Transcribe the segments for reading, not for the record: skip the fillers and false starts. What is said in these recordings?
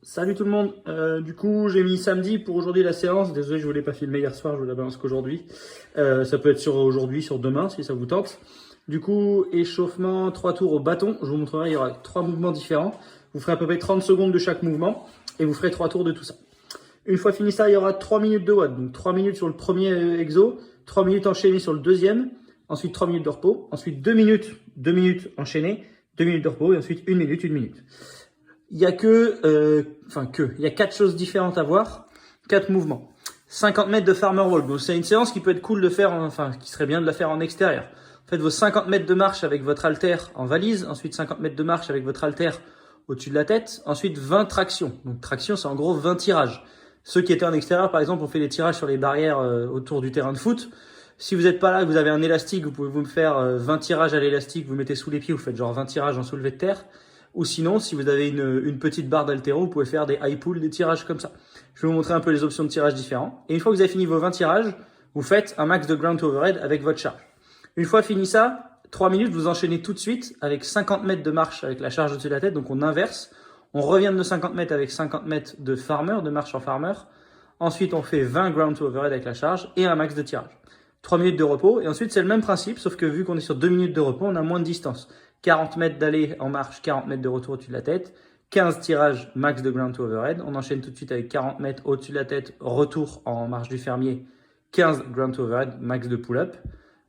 Salut tout le monde, du coup j'ai mis samedi pour aujourd'hui la séance, désolé je voulais pas filmer hier soir, je vous la balance qu'aujourd'hui, ça peut être sur aujourd'hui, sur demain si ça vous tente. Du coup échauffement, 3 tours au bâton, je vous montrerai, il y aura 3 mouvements différents, vous ferez à peu près 30 secondes de chaque mouvement et vous ferez 3 tours de tout ça. Une fois fini ça, il y aura 3 minutes de WOD, donc 3 minutes sur le premier exo, 3 minutes enchaînées sur le deuxième, ensuite 3 minutes de repos, ensuite 2 minutes enchaînées, 2 minutes de repos et ensuite 1 minute, 1 minute. Il y a il y a 4 choses différentes à voir, 4 mouvements. 50 mètres de farmer walk. Donc c'est une séance qui peut être cool de faire, qui serait bien de la faire en extérieur. Faites vos 50 mètres de marche avec votre haltère en valise, ensuite 50 mètres de marche avec votre haltère au-dessus de la tête, ensuite 20 tractions. Donc traction, c'est en gros 20 tirages. Ceux qui étaient en extérieur, par exemple, ont fait des tirages sur les barrières autour du terrain de foot. Si vous n'êtes pas là, que vous avez un élastique, vous pouvez vous faire 20 tirages à l'élastique, vous mettez sous les pieds, vous faites genre 20 tirages en soulevé de terre. Ou sinon, si vous avez une petite barre d'haltéro, vous pouvez faire des high pull, des tirages comme ça. Je vais vous montrer un peu les options de tirage différents. Et une fois que vous avez fini vos 20 tirages, vous faites un max de ground to overhead avec votre charge. Une fois fini ça, 3 minutes, vous enchaînez tout de suite avec 50 mètres de marche avec la charge au-dessus de la tête. Donc on inverse. On revient de 50 mètres avec 50 mètres de farmer, de marche en farmer. Ensuite, on fait 20 ground to overhead avec la charge et un max de tirage. 3 minutes de repos. Et ensuite, c'est le même principe, sauf que vu qu'on est sur 2 minutes de repos, on a moins de distance. 40 mètres d'aller en marche, 40 mètres de retour au-dessus de la tête, 15 tirages max de ground to overhead. On enchaîne tout de suite avec 40 mètres au-dessus de la tête, retour en marche du fermier, 15 ground to overhead, max de pull-up.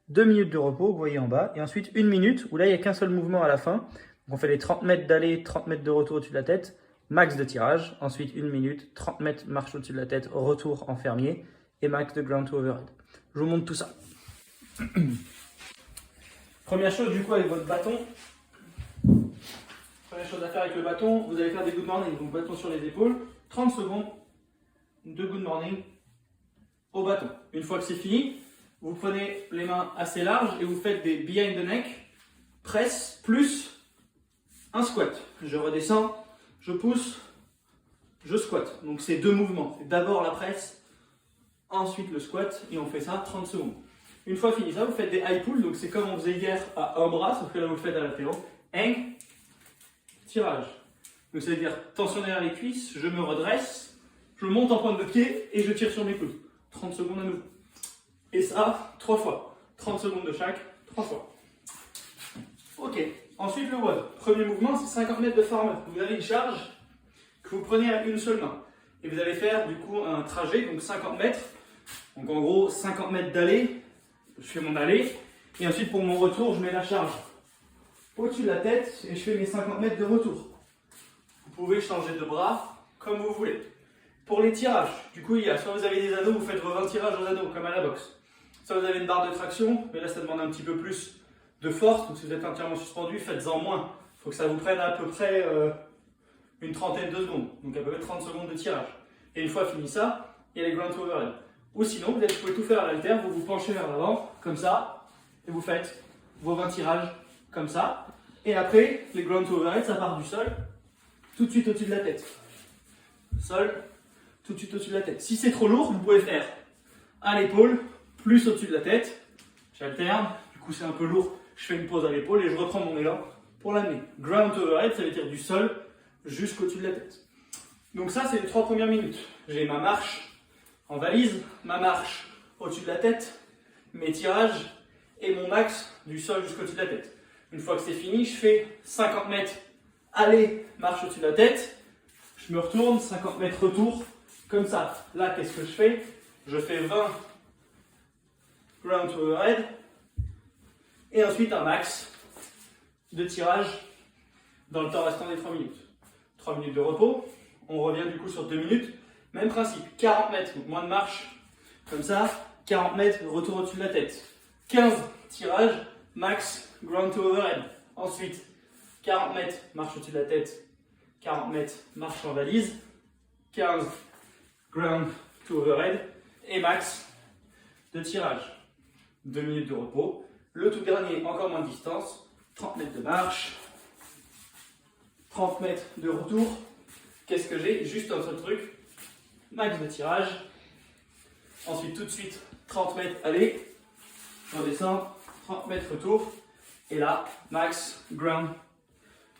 2 minutes de repos, vous voyez en bas, et ensuite 1 minute où là il n'y a qu'un seul mouvement à la fin. Donc on fait les 30 mètres d'aller, 30 mètres de retour au-dessus de la tête, max de tirage. Ensuite 1 minute, 30 mètres marche au-dessus de la tête, retour en fermier et max de ground to overhead. Je vous montre tout ça. Première chose du coup avec votre bâton. Première chose à faire avec le bâton, vous allez faire des good morning. Donc bâton sur les épaules, 30 secondes de good morning au bâton. Une fois que c'est fini, vous prenez les mains assez larges et vous faites des behind the neck, presse plus un squat. Je redescends, je pousse, je squat. Donc c'est 2 mouvements. C'est d'abord la presse, ensuite le squat et on fait ça 30 secondes. Une fois fini ça, vous faites des high pull, donc c'est comme on faisait hier à un bras, sauf que là vous le faites à l'apéro. Hang, tirage. Donc ça veut dire tension derrière les cuisses, je me redresse, je monte en pointe de pied et je tire sur mes coudes. 30 secondes à nouveau. Et ça, 3 fois. 30 secondes de chaque, 3 fois. Ok, ensuite le WOD. Premier mouvement, c'est 50 mètres de farmer. Vous avez une charge que vous prenez à une seule main. Et vous allez faire du coup un trajet, donc 50 mètres. Donc en gros, 50 mètres d'aller. Je fais mon aller, et ensuite pour mon retour, je mets la charge au-dessus de la tête et je fais mes 50 mètres de retour. Vous pouvez changer de bras comme vous voulez. Pour les tirages, du coup, il y a soit vous avez des anneaux, vous faites vos 20 tirages aux anneaux comme à la boxe. Soit vous avez une barre de traction, mais là ça demande un petit peu plus de force, donc si vous êtes entièrement suspendu, faites-en moins. Il faut que ça vous prenne à peu près une trentaine de secondes, donc à peu près 30 secondes de tirage. Et une fois fini ça, il y a les ground to overhead. Ou sinon, vous pouvez tout faire à l'haltère, vous vous penchez vers l'avant, comme ça, et vous faites vos 20 tirages, comme ça. Et après, les ground to overhead, ça part du sol, tout de suite au-dessus de la tête. Sol, tout de suite au-dessus de la tête. Si c'est trop lourd, vous pouvez faire à l'épaule, plus au-dessus de la tête. J'alterne, du coup c'est un peu lourd, je fais une pause à l'épaule et je reprends mon élan pour l'amener. Ground to overhead, ça veut dire du sol jusqu'au-dessus de la tête. Donc ça, c'est les 3 premières minutes. J'ai ma marche en valise, ma marche au-dessus de la tête, mes tirages et mon max du sol jusqu'au-dessus de la tête. Une fois que c'est fini, je fais 50 mètres aller, marche au-dessus de la tête, je me retourne, 50 mètres retour, comme ça. Là, qu'est-ce que je fais? Je fais 20 ground to overhead et ensuite un max de tirage dans le temps restant des 3 minutes. 3 minutes de repos, on revient du coup sur 2 minutes. Même principe, 40 mètres, donc moins de marche, comme ça, 40 mètres, retour au-dessus de la tête. 15 tirages, max, ground to overhead. Ensuite, 40 mètres, marche au-dessus de la tête, 40 mètres, marche en valise, 15 ground to overhead et max de tirage. 2 minutes de repos. Le tout dernier, encore moins de distance, 30 mètres de marche, 30 mètres de retour. Qu'est-ce que j'ai? Juste un seul truc. Max de tirage, ensuite tout de suite 30 mètres aller, je redescends, 30 mètres retour, et là, max ground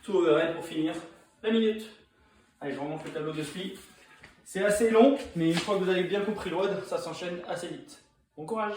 to overhead pour finir la minute. Allez, je remonte le tableau de ski. C'est assez long, mais une fois que vous avez bien compris le WOD, ça s'enchaîne assez vite. Bon courage!